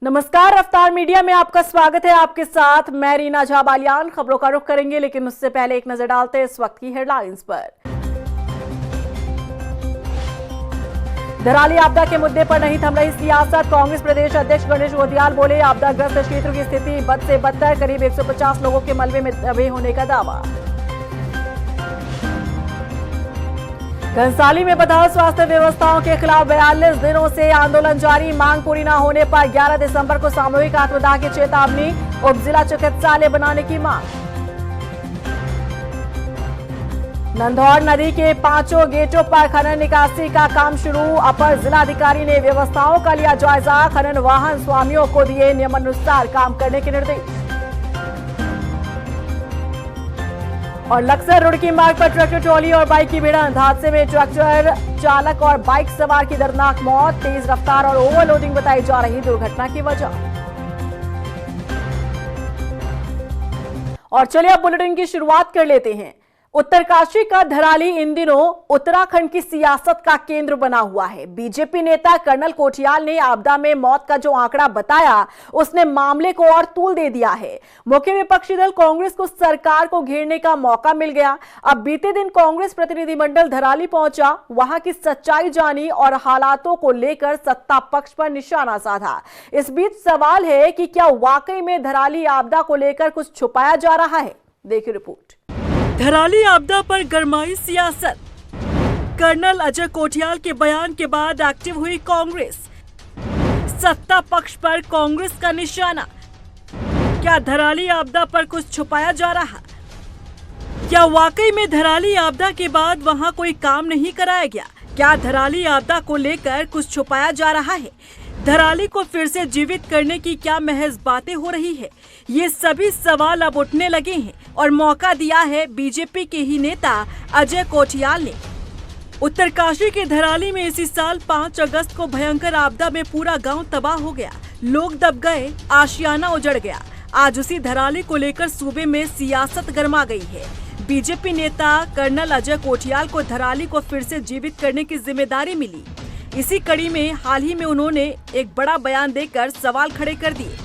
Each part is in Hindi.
नमस्कार, रफ्तार मीडिया में आपका स्वागत है। आपके साथ मैं रीना झा बालियान। खबरों का रुख करेंगे, लेकिन उससे पहले एक नजर डालते हैं इस वक्त की हेडलाइंस पर। धराली आपदा के मुद्दे पर नहीं थम रही सियासत। कांग्रेस प्रदेश अध्यक्ष गणेश गोदियाल बोले, आपदाग्रस्त क्षेत्र की स्थिति बद से बदतर, करीब 150 लोगों के मलबे में दबे होने का दावा। घनसाली में बदहाल स्वास्थ्य व्यवस्थाओं के खिलाफ 42 दिनों से आंदोलन जारी। मांग पूरी न होने पर 11 दिसंबर को सामूहिक आत्मदाह की चेतावनी। उप जिला चिकित्सालय बनाने की मांग। नंधौर नदी के 5 गेटों पर खनन निकासी का काम शुरू। अपर जिलाधिकारी ने व्यवस्थाओं का लिया जायजा। खनन वाहन स्वामियों को दिए नियमानुसार काम करने के निर्देश। और लक्सर रुड़की मार्ग पर ट्रैक्टर ट्रॉली और बाइक की भिड़ंत। हादसे में ट्रैक्टर चालक और बाइक सवार की दर्दनाक मौत। तेज रफ्तार और ओवरलोडिंग बताई जा रही दुर्घटना की वजह। और चलिए अब बुलेटिन की शुरुआत कर लेते हैं। उत्तरकाशी का धराली इन दिनों उत्तराखंड की सियासत का केंद्र बना हुआ है। बीजेपी नेता कर्नल कोठियाल ने आपदा में मौत का जो आंकड़ा बताया, उसने मामले को और तूल दे दिया है। मुख्य विपक्षी दल कांग्रेस को सरकार को घेरने का मौका मिल गया। अब बीते दिन कांग्रेस प्रतिनिधिमंडल धराली पहुंचा, वहां की सच्चाई जानी और हालातों को लेकर सत्ता पक्ष पर निशाना साधा। इस बीच सवाल है कि क्या वाकई में धराली आपदा को लेकर कुछ छुपाया जा रहा है? देखिए रिपोर्ट। धराली आपदा पर गरमाई सियासत। कर्नल अजय कोठियाल के बयान के बाद एक्टिव हुई कांग्रेस। सत्ता पक्ष पर कांग्रेस का निशाना। क्या धराली आपदा पर कुछ छुपाया जा रहा? क्या वाकई में धराली आपदा के बाद वहां कोई काम नहीं कराया गया? क्या धराली आपदा को लेकर कुछ छुपाया जा रहा है? धराली को फिर से जीवित करने की क्या महज बातें हो रही है? ये सभी सवाल अब उठने लगे हैं और मौका दिया है बीजेपी के ही नेता अजय कोठियाल ने। उत्तरकाशी के धराली में इसी साल 5 अगस्त को भयंकर आपदा में पूरा गांव तबाह हो गया। लोग दब गए, आशियाना उजड़ गया। आज उसी धराली को लेकर सूबे में सियासत गरमा गई है। बीजेपी नेता कर्नल अजय कोठियाल को धराली को फिर से जीवित करने की जिम्मेदारी मिली। इसी कड़ी में हाल ही में उन्होंने एक बड़ा बयान देकर सवाल खड़े कर दिए।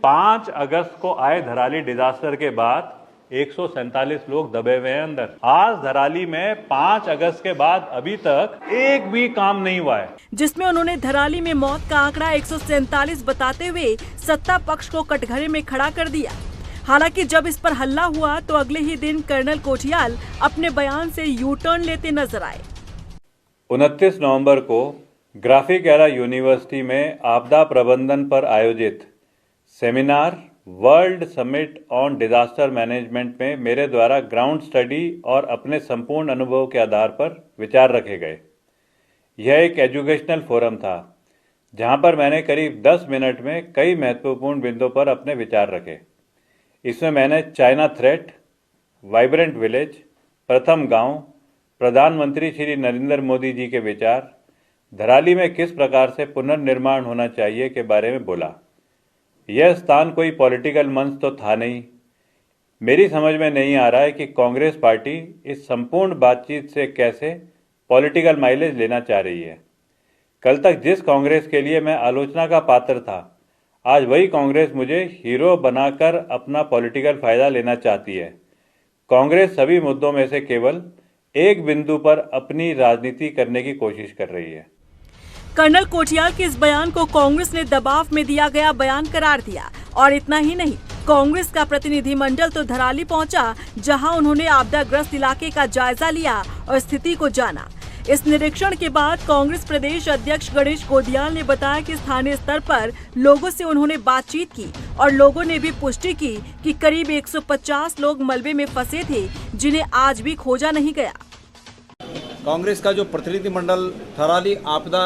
5 अगस्त को आए धराली डिजास्टर के बाद 147 लोग दबे हुए हैं अंदर। आज धराली में 5 अगस्त के बाद अभी तक एक भी काम नहीं हुआ है, जिसमें उन्होंने धराली में मौत का आंकड़ा 147 बताते हुए सत्ता पक्ष को कटघरे में खड़ा कर दिया। हालांकि जब इस पर हल्ला हुआ तो अगले ही दिन कर्नल कोठियाल अपने बयान से यू टर्न लेते नजर आए। 29 नवंबर को ग्राफिक एरा यूनिवर्सिटी में आपदा प्रबंधन पर आयोजित seminar world summit on disaster management में मेरे द्वारा ग्राउंड स्टडी और अपने संपूर्ण अनुभव के आधार पर विचार रखे गए। यह एक एजुकेशनल फोरम था, जहां पर मैंने करीब 10 मिनट में कई महत्वपूर्ण बिंदुओं पर अपने विचार रखे। इसमें मैंने चाइना थ्रेट, वाइब्रेंट विलेज, प्रथम गांव, प्रधानमंत्री श्री नरेंद्र मोदी जी के विचार, धराली में किस प्रकार से पुनर्निर्माण होना चाहिए के बारे में बोला। यह स्थान कोई पॉलिटिकल मंच तो था नहीं। मेरी समझ में नहीं आ रहा है कि कांग्रेस पार्टी इस संपूर्ण बातचीत से कैसे पॉलिटिकल माइलेज लेना चाह रही है। कल तक जिस कांग्रेस के लिए मैं आलोचना का पात्र था, आज वही कांग्रेस मुझे हीरो बनाकर अपना पॉलिटिकल फायदा लेना चाहती है। कांग्रेस सभी मुद्दों में से केवल एक बिंदु पर अपनी राजनीति करने की कोशिश कर रही है। कर्नल कोठियाल के इस बयान को कांग्रेस ने दबाव में दिया गया बयान करार दिया। और इतना ही नहीं, कांग्रेस का प्रतिनिधिमंडल तो धराली पहुंचा, जहां उन्होंने आपदाग्रस्त इलाके का जायजा लिया और स्थिति को जाना। इस निरीक्षण के बाद कांग्रेस प्रदेश अध्यक्ष गणेश गोदियाल ने बताया कि स्थानीय स्तर पर लोगों से उन्होंने बातचीत की और लोगों ने भी पुष्टि की कि करीब 150 लोग मलबे में फंसे थे, जिन्हें आज भी खोजा नहीं गया। कांग्रेस का जो प्रतिनिधिमंडल धराली आपदा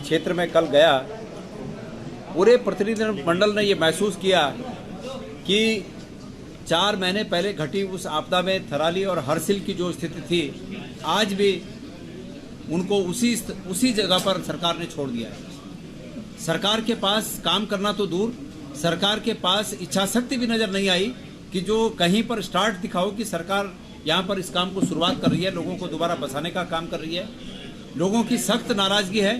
क्षेत्र में कल गया, पूरे प्रतिनिधिमंडल ने ये महसूस किया कि 4 महीने पहले घटी उस आपदा में धराली और हरसिल की जो स्थिति थी, आज भी उनको उसी जगह पर सरकार ने छोड़ दिया है। सरकार के पास काम करना तो दूर, सरकार के पास इच्छा शक्ति भी नजर नहीं आई कि जो कहीं पर स्टार्ट दिखाओ कि सरकार यहाँ पर इस काम को शुरुआत कर रही है, लोगों को दोबारा बसाने का काम कर रही है। लोगों की सख्त नाराजगी है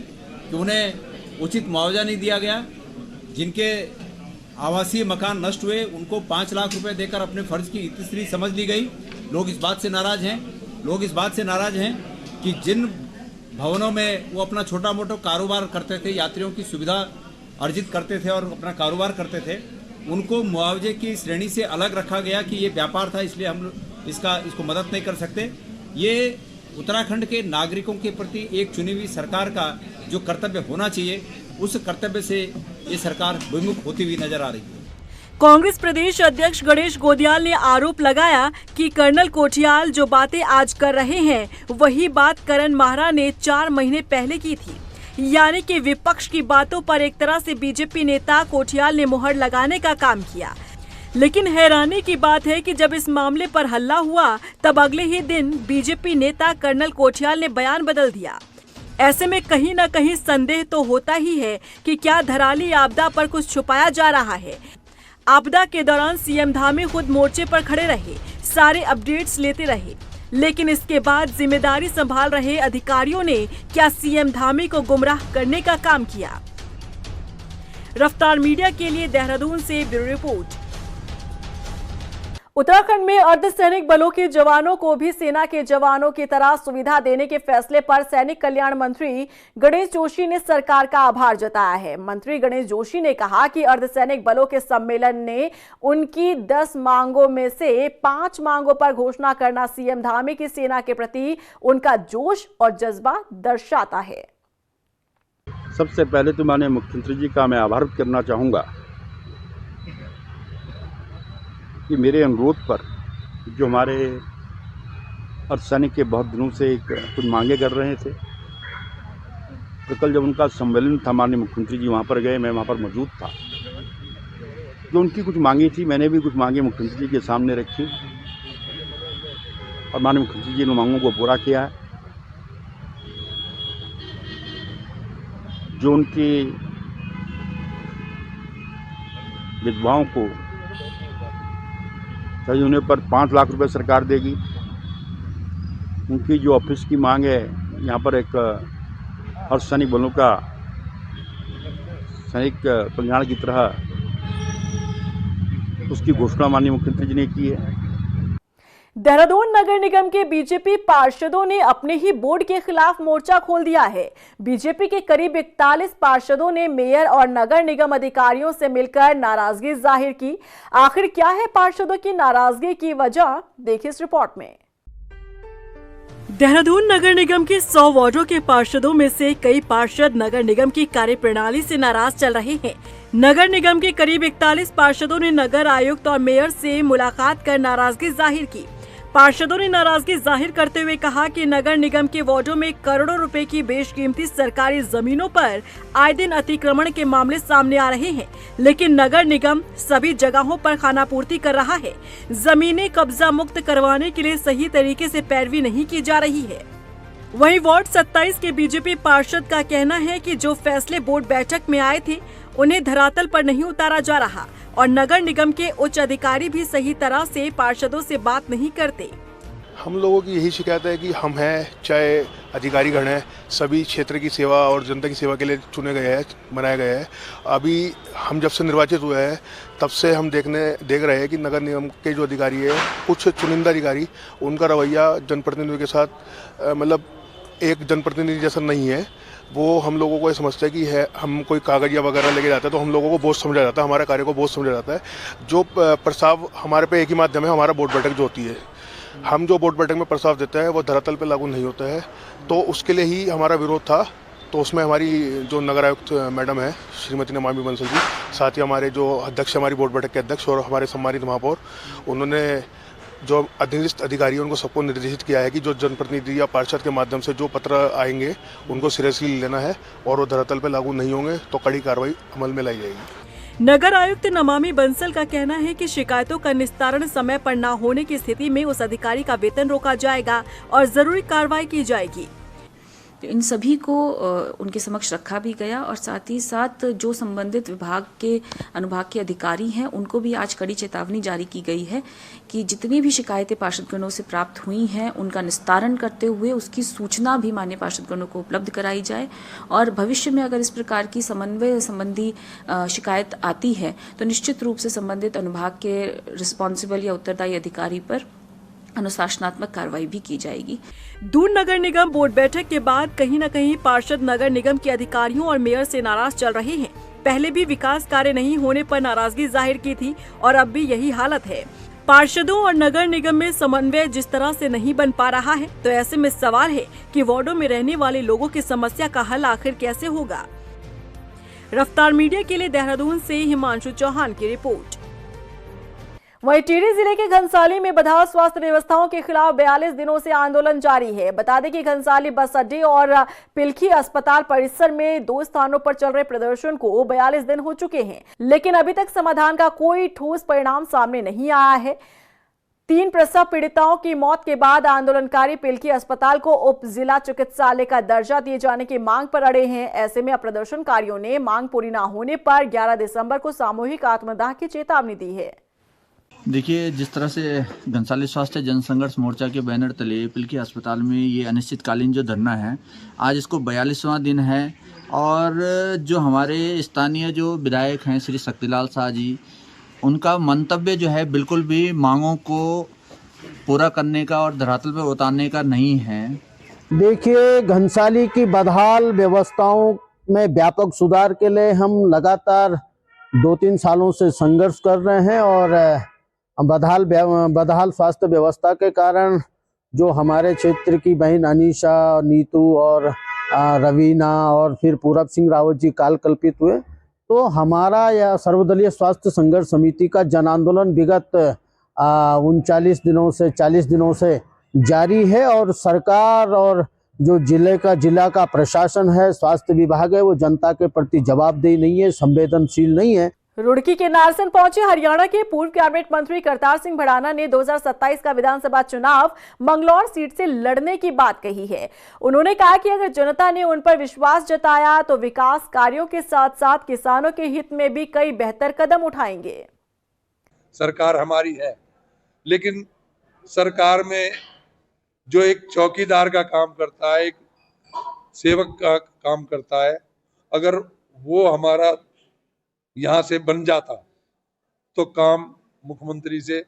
कि उन्हें उचित मुआवजा नहीं दिया गया, जिनके आवासीय मकान नष्ट हुए उनको 5 लाख रुपए देकर अपने फर्ज की इतिश्री समझ ली गई। लोग इस बात से नाराज हैं कि जिन भवनों में वो अपना छोटा मोटा कारोबार करते थे, यात्रियों की सुविधा अर्जित करते थे और अपना कारोबार करते थे, उनको मुआवजे की श्रेणी से अलग रखा गया कि ये व्यापार था, इसलिए हम इसको मदद नहीं कर सकते। ये उत्तराखंड के नागरिकों के प्रति एक चुनी हुई सरकार का जो कर्तव्य होना चाहिए, उस कर्तव्य से ये सरकार विमुख होती हुई नजर आ रही है। कांग्रेस प्रदेश अध्यक्ष गणेश गोदियाल ने आरोप लगाया कि कर्नल कोठियाल जो बातें आज कर रहे हैं वही बात करण माहरा ने 4 महीने पहले की थी। यानी कि विपक्ष की बातों पर एक तरह से बीजेपी नेता कोठियाल ने मुहर लगाने का काम किया। लेकिन हैरानी की बात है कि जब इस मामले पर हल्ला हुआ तब अगले ही दिन बीजेपी नेता कर्नल कोठियाल ने बयान बदल दिया। ऐसे में कहीं न कहीं संदेह तो होता ही है कि क्या धराली आपदा पर कुछ छुपाया जा रहा है। आपदा के दौरान सीएम धामी खुद मोर्चे पर खड़े रहे, सारे अपडेट्स लेते रहे, लेकिन इसके बाद जिम्मेदारी संभाल रहे अधिकारियों ने क्या सीएम धामी को गुमराह करने का काम किया। रफ्तार मीडिया के लिए देहरादून से ब्यूरो रिपोर्ट। उत्तराखंड में अर्धसैनिक बलों के जवानों को भी सेना के जवानों की तरह सुविधा देने के फैसले पर सैनिक कल्याण मंत्री गणेश जोशी ने सरकार का आभार जताया है। मंत्री गणेश जोशी ने कहा कि अर्धसैनिक बलों के सम्मेलन ने उनकी 10 मांगों में से 5 मांगों पर घोषणा करना सीएम धामी की सेना के प्रति उनका जोश और जज्बा दर्शाता है। सबसे पहले तो माननीय मुख्यमंत्री जी का मैं आभार करना चाहूँगा कि मेरे अनुरोध पर जो हमारे अर्धसैनिक के बहुत दिनों से कुछ मांगे कर रहे थे, तो कल जब उनका सम्मेलन था माननीय मुख्यमंत्री जी वहाँ पर गए, मैं वहाँ पर मौजूद था। जो उनकी कुछ मांगी थी, मैंने भी कुछ मांगे मुख्यमंत्री जी के सामने रखी और माननीय मुख्यमंत्री जी ने मांगों को पूरा किया है। जो उनकी विधवाओं को सही होने पर 5 लाख रुपए सरकार देगी। उनकी जो ऑफिस की मांग है, यहाँ पर एक अर्धसैनिक बलों का सैनिक कल्याण की तरह उसकी घोषणा माननीय मुख्यमंत्री जी ने की है। देहरादून नगर निगम के बीजेपी पार्षदों ने अपने ही बोर्ड के खिलाफ मोर्चा खोल दिया है। बीजेपी के करीब 41 पार्षदों ने मेयर और नगर निगम अधिकारियों से मिलकर नाराजगी जाहिर की। आखिर क्या है पार्षदों की नाराजगी की वजह, देखिए इस रिपोर्ट में। देहरादून नगर निगम के 100 वार्डों के पार्षदों में से कई पार्षद नगर निगम की कार्यप्रणाली से नाराज चल रहे हैं। नगर निगम के करीब 41 पार्षदों ने नगर आयुक्त और मेयर से मुलाकात कर नाराजगी जाहिर की। पार्षदों ने नाराजगी जाहिर करते हुए कहा कि नगर निगम के वार्डों में करोड़ों रुपए की बेशकीमती सरकारी जमीनों पर आए दिन अतिक्रमण के मामले सामने आ रहे हैं, लेकिन नगर निगम सभी जगहों पर खानापूर्ति कर रहा है। जमीनें कब्जा मुक्त करवाने के लिए सही तरीके से पैरवी नहीं की जा रही है। वहीं वार्ड 27 के बीजेपी पार्षद का कहना है कि जो फैसले बोर्ड बैठक में आए थे उन्हें धरातल पर नहीं उतारा जा रहा और नगर निगम के उच्च अधिकारी भी सही तरह से पार्षदों से बात नहीं करते। हम लोगों की यही शिकायत है कि हम हैं, चाहे अधिकारीगण हैं, सभी क्षेत्र की सेवा और जनता की सेवा के लिए चुने गए हैं, बनाए गए हैं। अभी हम जब से निर्वाचित हुए हैं तब से हम देख रहे हैं कि नगर निगम के जो अधिकारी है, कुछ चुनिंदा अधिकारी, उनका रवैया जनप्रतिनिधियों के साथ मतलब एक जनप्रतिनिधि जैसा नहीं है। वो हम लोगों को ये समझते हैं कि है हम कोई कागज या वगैरह लेके जाते हैं तो हम लोगों को बोझ समझा जाता है, हमारे कार्य को बोझ समझा जाता है। जो प्रस्ताव हमारे पे एक ही माध्यम है, हमारा बोर्ड बैठक जो होती है, हम जो बोर्ड बैठक में प्रस्ताव देते हैं वो धरातल पे लागू नहीं होता है, तो उसके लिए ही हमारा विरोध था। तो उसमें हमारी जो नगर आयुक्त मैडम है श्रीमती नमामि बंसल जी, साथ ही हमारे जो अध्यक्ष, हमारी बोर्ड बैठक के अध्यक्ष और हमारे सम्मानित महापौर, उन्होंने जो अधीनस्थ अधिकारी उनको सबको निर्देशित किया है कि जो जनप्रतिनिधि या पार्षद के माध्यम से जो पत्र आएंगे उनको सीरियसली लेना है और वो धरातल पे लागू नहीं होंगे तो कड़ी कार्रवाई अमल में लाई जाएगी। नगर आयुक्त नमामि बंसल का कहना है कि शिकायतों का निस्तारण समय पर न होने की स्थिति में उस अधिकारी का वेतन रोका जाएगा और जरूरी कार्रवाई की जाएगी। तो इन सभी को उनके समक्ष रखा भी गया और साथ ही साथ जो संबंधित विभाग के अनुभाग के अधिकारी हैं उनको भी आज कड़ी चेतावनी जारी की गई है कि जितनी भी शिकायतें पार्षदगणों से प्राप्त हुई हैं उनका निस्तारण करते हुए उसकी सूचना भी माननीय पार्षदगणों को उपलब्ध कराई जाए और भविष्य में अगर इस प्रकार की समन्वय संबंधी शिकायत आती है तो निश्चित रूप से संबंधित अनुभाग के रिस्पॉन्सिबल या उत्तरदायी अधिकारी पर अनुशासनात्मक कार्रवाई भी की जाएगी। दून नगर निगम बोर्ड बैठक के बाद कहीं न कहीं पार्षद नगर निगम के अधिकारियों और मेयर से नाराज चल रहे हैं। पहले भी विकास कार्य नहीं होने पर नाराजगी जाहिर की थी और अब भी यही हालत है। पार्षदों और नगर निगम में समन्वय जिस तरह से नहीं बन पा रहा है तो ऐसे में सवाल है कि वार्डों में रहने वाले लोगों की समस्या का हल आखिर कैसे होगा। रफ्तार मीडिया के लिए देहरादून से हिमांशु चौहान की रिपोर्ट। वहीं टिहरी जिले के घनसाली में बदहाल स्वास्थ्य व्यवस्थाओं के खिलाफ 42 दिनों से आंदोलन जारी है। बता दें कि घनसाली बस अड्डे और पिलखी अस्पताल परिसर में 2 स्थानों पर चल रहे प्रदर्शन को 42 दिन हो चुके हैं, लेकिन अभी तक समाधान का कोई ठोस परिणाम सामने नहीं आया है। 3 प्रसव पीड़िताओं की मौत के बाद आंदोलनकारी पिलखी अस्पताल को उप जिला चिकित्सालय का दर्जा दिए जाने की मांग पर अड़े हैं। ऐसे में प्रदर्शनकारियों ने मांग पूरी न होने पर 11 दिसंबर को सामूहिक आत्मदाह की चेतावनी दी है। देखिए, जिस तरह से घनसाली स्वास्थ्य जनसंघर्ष मोर्चा के बैनर तले पिलखी अस्पताल में ये अनिश्चितकालीन जो धरना है, आज इसको 42वां दिन है और जो हमारे स्थानीय जो विधायक हैं श्री शक्तिलाल शाह जी, उनका मंतव्य जो है बिल्कुल भी मांगों को पूरा करने का और धरातल पर उतारने का नहीं है। देखिए, घनसाली की बदहाल व्यवस्थाओं में व्यापक सुधार के लिए हम लगातार 2-3 सालों से संघर्ष कर रहे हैं और बदहाल स्वास्थ्य व्यवस्था के कारण जो हमारे क्षेत्र की बहन अनीशा, नीतू और रवीना और फिर पूरब सिंह रावत जी काल कल्पित हुए, तो हमारा यह सर्वदलीय स्वास्थ्य संघर्ष समिति का जन आंदोलन विगत 39 दिनों से 40 दिनों से जारी है और सरकार और जो जिला का प्रशासन है, स्वास्थ्य विभाग है, वो जनता के प्रति जवाबदेही नहीं है, संवेदनशील नहीं है। रुड़की के नारसन पहुंचे हरियाणा के पूर्व कैबिनेट मंत्री करतार सिंह भड़ाना ने 2027 का विधानसभा चुनाव मंगलौर सीट से लड़ने की बात कही है। उन्होंने कहा कि अगर जनता ने उन पर विश्वास जताया तो विकास कार्यों के साथ साथ किसानों के हित में भी कई बेहतर कदम उठाएंगे। सरकार हमारी है, लेकिन सरकार में जो एक चौकीदार का काम करता है, एक सेवक का काम करता है, अगर वो हमारा यहाँ से बन जाता तो काम मुख्यमंत्री से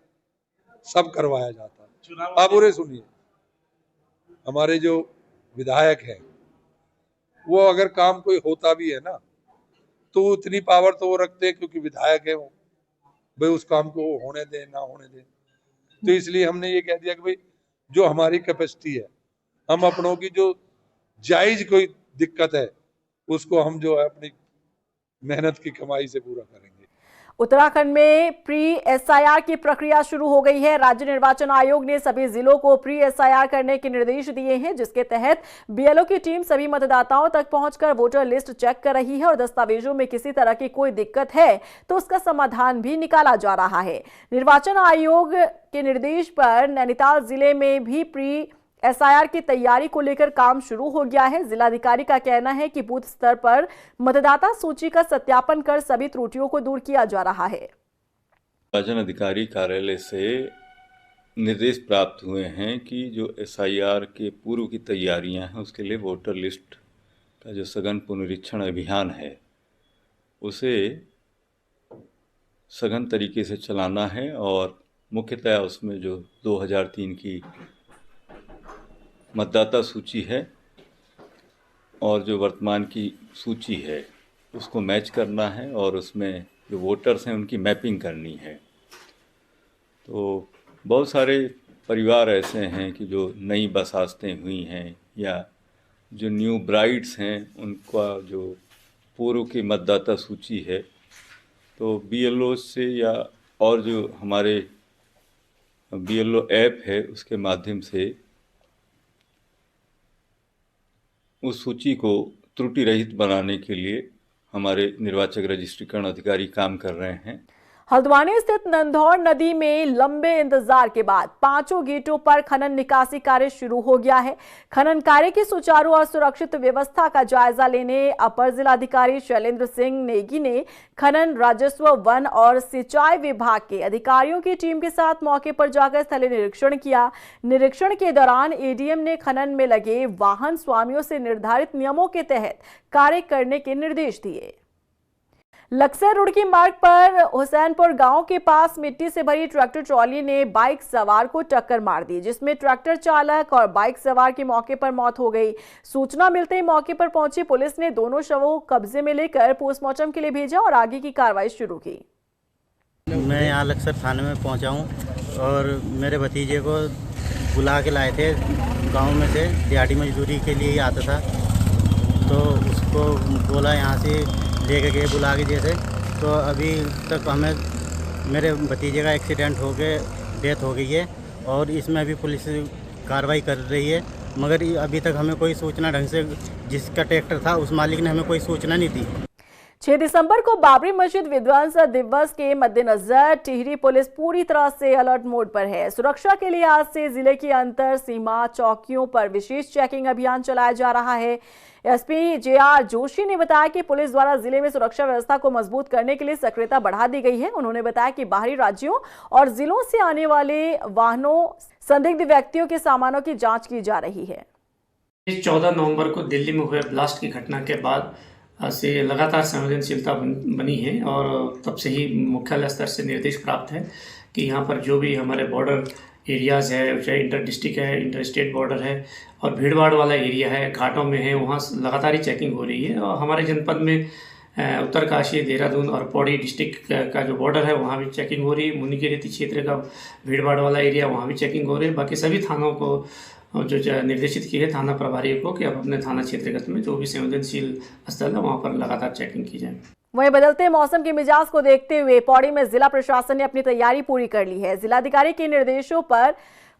सब करवाया जाता। आप पूरे सुनिए, हमारे जो विधायक हैं वो अगर काम कोई होता भी है ना तो उतनी पावर तो वो रखते हैं क्योंकि विधायक है वो, भाई उस काम को होने दें ना होने दें। तो इसलिए हमने ये कह दिया कि भाई जो हमारी कैपेसिटी है, हम अपनों की जो जायज कोई दिक्कत है उसको हम जो है अपनी मेहनत की कमाई से पूरा करेंगे। उत्तराखंड में प्री एसआईआर की प्रक्रिया शुरू हो गई है। राज्य निर्वाचन आयोग ने सभी जिलों को प्री एसआईआर करने के निर्देश दिए हैं, जिसके तहत बीएलओ की टीम सभी मतदाताओं तक पहुंचकर वोटर लिस्ट चेक कर रही है और दस्तावेजों में किसी तरह की कोई दिक्कत है तो उसका समाधान भी निकाला जा रहा है। निर्वाचन आयोग के निर्देश पर नैनीताल जिले में भी प्री एसआईआर की तैयारी को लेकर काम शुरू हो गया है। जिलाधिकारी का कहना है कि बूथ स्तर पर मतदाता सूची का सत्यापन कर सभी त्रुटियों को दूर किया जा रहा है। निर्वाचन अधिकारी कार्यालय से निर्देश प्राप्त हुए हैं कि जो एसआईआर के पूर्व की तैयारियां हैं उसके लिए वोटर लिस्ट का जो सघन पुनरीक्षण अभियान है उसे सघन तरीके से चलाना है और मुख्यतः उसमें जो 2003 की मतदाता सूची है और जो वर्तमान की सूची है उसको मैच करना है और उसमें जो वोटर्स हैं उनकी मैपिंग करनी है। तो बहुत सारे परिवार ऐसे हैं कि जो नई बसास्तें हुई हैं या जो न्यू ब्राइड्स हैं उनका जो पूर्व की मतदाता सूची है तो बीएलओ से या और जो हमारे बीएलओ ऐप है उसके माध्यम से उस सूची को त्रुटि रहित बनाने के लिए हमारे निर्वाचक रजिस्ट्रीकरण अधिकारी काम कर रहे हैं। हल्द्वानी स्थित नंधौर नदी में लंबे इंतजार के बाद 5 गेटों पर खनन निकासी कार्य शुरू हो गया है। खनन कार्य की सुचारू और सुरक्षित व्यवस्था का जायजा लेने अपर जिलाधिकारी शैलेंद्र सिंह नेगी ने खनन, राजस्व, वन और सिंचाई विभाग के अधिकारियों की टीम के साथ मौके पर जाकर स्थलीय निरीक्षण किया। निरीक्षण के दौरान एडीएम ने खनन में लगे वाहन स्वामियों से निर्धारित नियमों के तहत कार्य करने के निर्देश दिए। लक्सर रुड़की मार्ग पर हुसैनपुर गांव के पास मिट्टी से भरी ट्रैक्टर ट्रॉली ने बाइक सवार को टक्कर मार दी, जिसमें ट्रैक्टर चालक और बाइक सवार की मौके पर मौत हो गई। सूचना मिलते ही मौके पर पहुंची पुलिस ने दोनों शवों को कब्जे में लेकर पोस्टमार्टम के लिए भेजा और आगे की कार्रवाई शुरू की। मैं यहाँ लक्सर थाने में पहुँचा हूँ और मेरे भतीजे को बुला के लाए थे गाँव में से, दिहाड़ी मजदूरी के लिए ही आता था, तो उसको बोला यहाँ से लेके गए बुला के जैसे, तो अभी तक हमें मेरे भतीजे का एक्सीडेंट हो के डेथ हो गई है और इसमें अभी पुलिस कार्रवाई कर रही है, मगर अभी तक हमें कोई सूचना ढंग से, जिसका ट्रैक्टर था उस मालिक ने हमें कोई सूचना नहीं दी। 6 दिसंबर को बाबरी मस्जिद विध्वंस दिवस के मद्देनजर टिहरी पुलिस पूरी तरह से अलर्ट मोड पर है। सुरक्षा के लिए आज से जिले की अंतर सीमा चौकियों पर विशेष चेकिंग अभियान चलाया जा रहा है। एसपी जेआर जोशी ने बताया कि पुलिस द्वारा जिले में सुरक्षा व्यवस्था को मजबूत करने के लिए सक्रियता बढ़ा दी गई है। उन्होंने बताया कि बाहरी राज्यों और जिलों से आने वाले वाहनों, संदिग्ध व्यक्तियों के सामानों की जांच की जा रही है। 14 नवंबर को दिल्ली में हुए ब्लास्ट की घटना के बाद से लगातार संवेदनशीलता बनी है और तब से ही मुख्यालय स्तर से निर्देश प्राप्त है कि यहाँ पर जो भी हमारे बॉर्डर एरियाज़ है, चाहे इंटर डिस्ट्रिक्ट है, इंटर स्टेट बॉर्डर है और भीड़ भाड़ वाला एरिया है, घाटों में है, वहाँ लगातार ही चेकिंग हो रही है। और हमारे जनपद में उत्तरकाशी, देहरादून और पौड़ी डिस्ट्रिक्ट का जो बॉर्डर है वहाँ भी चेकिंग हो रही है। मुनिकेरेती क्षेत्र का भीड़ भाड़ वाला एरिया, वहाँ भी चेकिंग हो रही है। बाकी सभी थानों को जो निर्देशित किए हैं थाना प्रभारियों को कि अब अपने थाना क्षेत्रगत में जो भी संवेदनशील स्थल है वहाँ पर लगातार चेकिंग की जाए। वहीं बदलते मौसम के मिजाज को देखते हुए पौड़ी में जिला प्रशासन ने अपनी तैयारी पूरी कर ली है। जिलाधिकारी के निर्देशों पर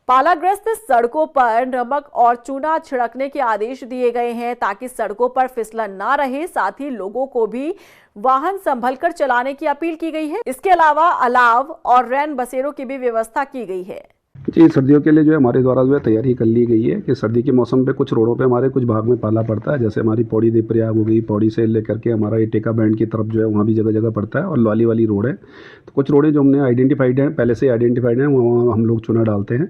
पालाग्रस्त सड़कों पर नमक और चूना छिड़कने के आदेश दिए गए हैं ताकि सड़कों पर फिसलन ना रहे। साथ ही लोगों को भी वाहन संभलकर चलाने की अपील की गई है। इसके अलावा अलाव और रैन बसेरों की भी व्यवस्था की गई है। जी, सर्दियों के लिए जो है हमारे द्वारा जो है तैयारी कर ली गई है कि सर्दी के मौसम पे कुछ रोडों पे हमारे कुछ भाग में पाला पड़ता है, जैसे हमारी पौड़ी देवप्रयाग हो गई, पौड़ी से लेकर के हमारा ये टेका बैंड की तरफ जो है वहाँ भी जगह जगह पड़ता है और लॉली वाली रोड है। तो कुछ रोडें जो हमने आइडेंटिफाइड हैं, पहले से आइडेंटिफाइड हैं, वहाँ हम लोग चूना डालते हैं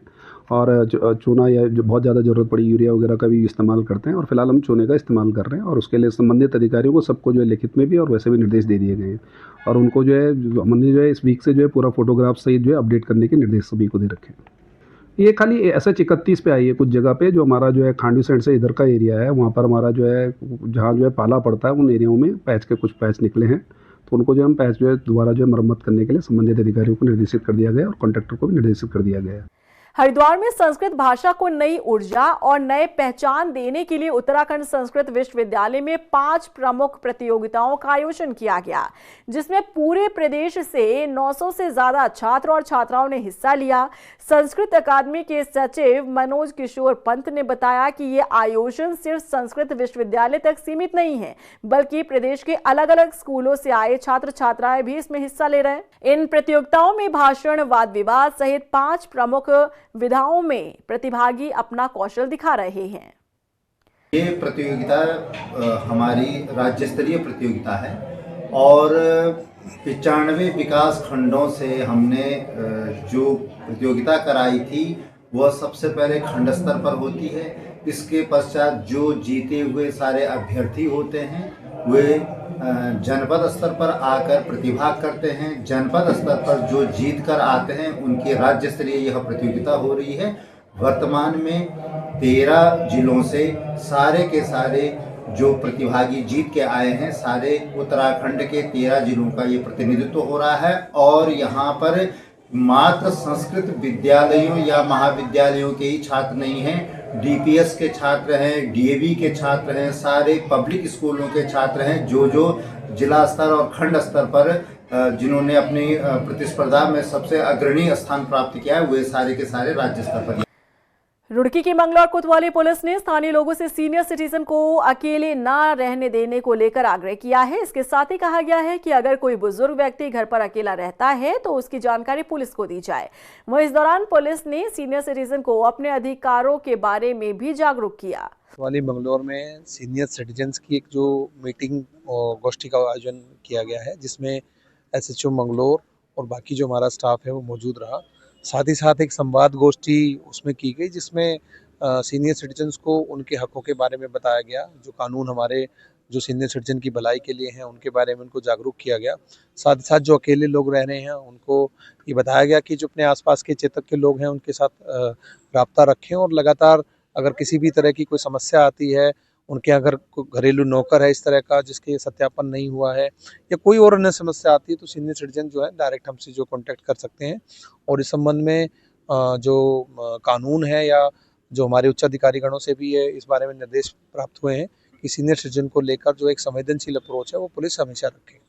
और चूना या जो बहुत ज़्यादा ज़रूरत पड़ी यूरिया वगैरह का भी इस्तेमाल करते हैं और फिलहाल हम चूने का इस्तेमाल कर रहे हैं और उसके लिए संबंधित अधिकारियों को सबको जो है लिखित में भी और वैसे भी निर्देश दे दिए गए हैं और उनको जो है हमने जो है इस वीक से जो है पूरा फोटोग्राफ सहित जो है अपडेट करने के निर्देश सभी को दे रखे हैं। ये खाली SH 31 पे आई है कुछ जगह पे, जो हमारा जो है खांडू साइड से इधर का एरिया है वहाँ पर हमारा जो है जहाँ जो है पाला पड़ता है उन एरियाओं में पैच के कुछ पैच निकले हैं, तो उनको जो हम पैच जो है दोबारा जो है मरम्मत करने के लिए संबंधित अधिकारियों को निर्देशित कर दिया गया और कॉन्ट्रैक्टर को भी निर्देशित कर दिया गया है। हरिद्वार में संस्कृत भाषा को नई ऊर्जा और नए पहचान देने के लिए उत्तराखंड संस्कृत विश्वविद्यालय में 5 प्रमुख प्रतियोगिताओं का आयोजन किया गया, जिसमें पूरे प्रदेश से 900 से ज्यादा छात्र और छात्राओं ने हिस्सा लिया। संस्कृत अकादमी के सचिव मनोज किशोर पंत ने बताया कि ये आयोजन सिर्फ संस्कृत विश्वविद्यालय तक सीमित नहीं है, बल्कि प्रदेश के अलग अलग स्कूलों से आए छात्र छात्राएं भी इसमें हिस्सा ले रहे हैं। इन प्रतियोगिताओं में भाषण, वाद विवाद सहित 5 प्रमुख विधाओं में प्रतिभागी अपना कौशल दिखा रहे हैं। ये प्रतियोगिता हमारी राज्य स्तरीय प्रतियोगिता है और 95 विकास खंडों से हमने जो प्रतियोगिता कराई थी वह सबसे पहले खंड स्तर पर होती है। इसके पश्चात जो जीते हुए सारे अभ्यर्थी होते हैं वे जनपद स्तर पर आकर प्रतिभाग करते हैं। जनपद स्तर पर जो जीत कर आते हैं उनकी राज्य स्तरीय यह प्रतियोगिता हो रही है। वर्तमान में 13 जिलों से सारे के सारे जो प्रतिभागी जीत के आए हैं, सारे उत्तराखंड के 13 जिलों का ये प्रतिनिधित्व हो रहा है और यहाँ पर मात्र संस्कृत विद्यालयों या महाविद्यालयों के ही छात्र नहीं हैं, DPS के छात्र हैं, DAV के छात्र हैं, सारे पब्लिक स्कूलों के छात्र हैं। जो जिला स्तर और खंड स्तर पर जिन्होंने अपनी प्रतिस्पर्धा में सबसे अग्रणी स्थान प्राप्त किया है वे सारे के सारे राज्य स्तर पर। रुड़की की मंगलौर कोतवाली पुलिस ने स्थानीय लोगों से सीनियर सिटीजन को अकेले न रहने देने को लेकर आग्रह किया है। इसके साथ ही कहा गया है कि अगर कोई बुजुर्ग व्यक्ति घर पर अकेला रहता है तो उसकी जानकारी पुलिस को दी जाए। वहीं इस दौरान पुलिस ने सीनियर सिटीजन को अपने अधिकारों के बारे में भी जागरूक किया। कोतवाली मंगलौर में सीनियर सिटीजन्स की एक जो मीटिंग और गोष्ठी का आयोजन किया गया है, जिसमें SHO मंगलौर और बाकी जो हमारा स्टाफ है वो मौजूद रहा। साथ ही साथ एक संवाद गोष्ठी उसमें की गई, जिसमें सीनियर सिटीजन्स को उनके हकों के बारे में बताया गया। जो कानून हमारे जो सीनियर सिटीजन की भलाई के लिए हैं उनके बारे में उनको जागरूक किया गया। साथ ही साथ जो अकेले लोग रह रहे हैं उनको ये बताया गया कि जो अपने आसपास के क्षेत्र के लोग हैं उनके साथ राब्ता रखें और लगातार अगर किसी भी तरह की कोई समस्या आती है, उनके अगर घरेलू नौकर है इस तरह का जिसके सत्यापन नहीं हुआ है या कोई और अन्य समस्या आती है, तो सीनियर सिटीजन जो है डायरेक्ट हमसे जो कांटेक्ट कर सकते हैं। और इस संबंध में जो कानून है या जो हमारे उच्च अधिकारीगणों से भी है इस बारे में निर्देश प्राप्त हुए हैं कि सीनियर सिटीजन को लेकर जो एक संवेदनशील अप्रोच है वो पुलिस हमेशा रखे।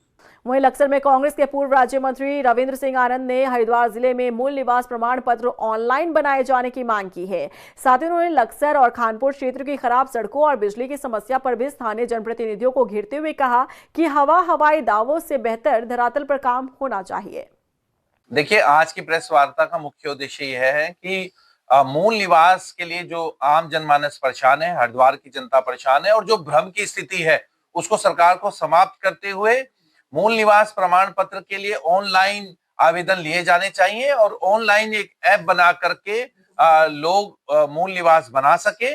वहीं लक्सर में कांग्रेस के पूर्व राज्य मंत्री रविंद्र सिंह आनंद ने हरिद्वार जिले में मूल निवास प्रमाण पत्र ऑनलाइन बनाए जाने की मांग की है। साथ ही उन्होंने लक्सर और खानपुर क्षेत्र की खराब सड़कों और बिजली की समस्या पर भी स्थानीय जनप्रतिनिधियों को घेरते हुए कहा कि हवाई दावों से बेहतर धरातल पर काम होना चाहिए। देखिए, आज की प्रेस वार्ता का मुख्य उद्देश्य यह है कि मूल निवास के लिए जो आम जनमानस परेशान है, हरिद्वार की जनता परेशान है और जो भ्रम की स्थिति है उसको सरकार को समाप्त करते हुए मूल निवास प्रमाण पत्र के लिए ऑनलाइन आवेदन लिए जाने चाहिए और ऑनलाइन एक ऐप बना करके लोग मूल निवास बना सके।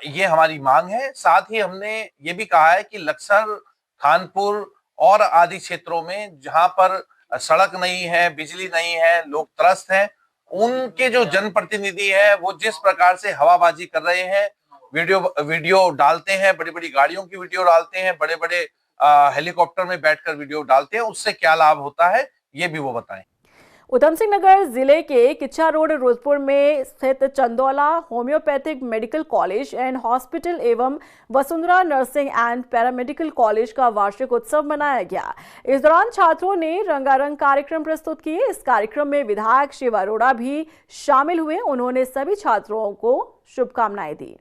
ये हमारी मांग है। साथ ही हमने ये भी कहा है कि लक्सर, खानपुर और आदि क्षेत्रों में जहां पर सड़क नहीं है, बिजली नहीं है, लोग त्रस्त हैं, उनके जो जनप्रतिनिधि है वो जिस प्रकार से हवाबाजी कर रहे हैं, वीडियो डालते हैं, बड़ी बड़ी गाड़ियों की वीडियो डालते हैं, बड़े बड़े हेलीकॉप्टर में बैठकर वीडियो डालते हैं, उससे क्या लाभ होता है ये भी वो बताएं। उधम सिंह नगर जिले के किच्चा रोड रुद्रपुर में स्थित Chandaula homoeopathic medical college and hospital एवं Vasundhara nursing and paramedical college का वार्षिक उत्सव मनाया गया। इस दौरान छात्रों ने रंगारंग कार्यक्रम प्रस्तुत किए। इस कार्यक्रम में विधायक शिव अरोड़ा भी शामिल हुए। उन्होंने सभी छात्रों को शुभकामनाएं दी।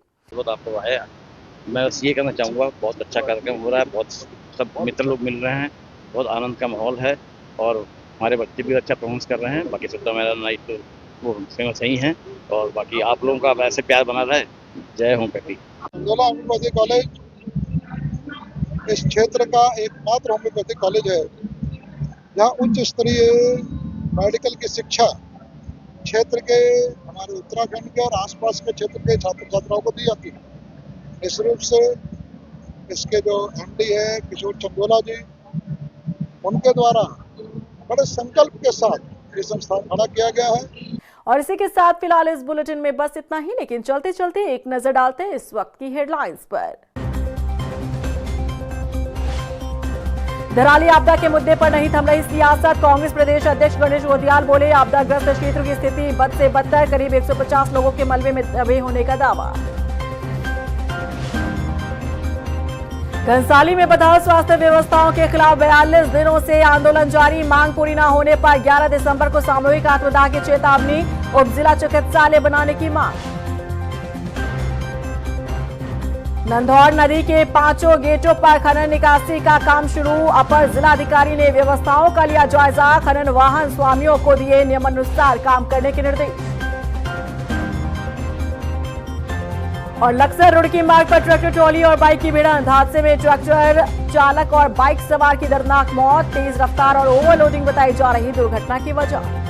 मैं बस ये कहना चाहूँगा, बहुत अच्छा कार्यक्रम हो रहा है, बहुत सब मित्र लोग मिल रहे हैं, बहुत आनंद का माहौल है और हमारे बच्चे भी अच्छा परफॉर्मेंस कर रहे हैं। बाकी सबका मेरा नाइट तो वो फेमस सही है और बाकी आप लोगों का वैसे प्यार बना रहे। जय होम्योपैथी। चंदौला होम्योपैथी कॉलेज इस क्षेत्र का एकमात्र होम्योपैथी कॉलेज है जहाँ उच्च स्तरीय मेडिकल की शिक्षा क्षेत्र के हमारे उत्तराखंड के और आसपास के क्षेत्र के छात्र छात्राओं को दी जाती है। इस रूप से इसके जो MD है किशोर चंदोला जी, उनके द्वारा बड़े संकल्प के साथ ये संस्थान खड़ा किया गया है। और इसी के साथ फिलहाल इस बुलेटिन में बस इतना ही, लेकिन चलते चलते एक नजर डालते हैं इस वक्त की हेडलाइंस पर। धराली आपदा के मुद्दे पर नहीं थम रही सियासत। कांग्रेस प्रदेश अध्यक्ष गणेश गोदियाल बोले, आपदाग्रस्त क्षेत्र की स्थिति बद से बदतर, करीब 150 लोगों के मलबे में दबे होने का दावा। घनसाली में बदहाल स्वास्थ्य व्यवस्थाओं के खिलाफ 42 दिनों से आंदोलन जारी। मांग पूरी न होने पर 11 दिसंबर को सामूहिक आत्मदाह की चेतावनी। उप जिला चिकित्सालय बनाने की मांग। नंधौर नदी के 5 गेटों पर खनन निकासी का काम शुरू। अपर जिलाधिकारी ने व्यवस्थाओं का लिया जायजा। खनन वाहन स्वामियों को दिए नियमानुसार काम करने के निर्देश। और लक्सर रुड़की मार्ग पर ट्रैक्टर ट्रॉली और बाइक की भिड़ंत। हादसे में ट्रैक्टर चालक और बाइक सवार की दर्दनाक मौत। तेज रफ्तार और ओवरलोडिंग बताई जा रही दुर्घटना की वजह।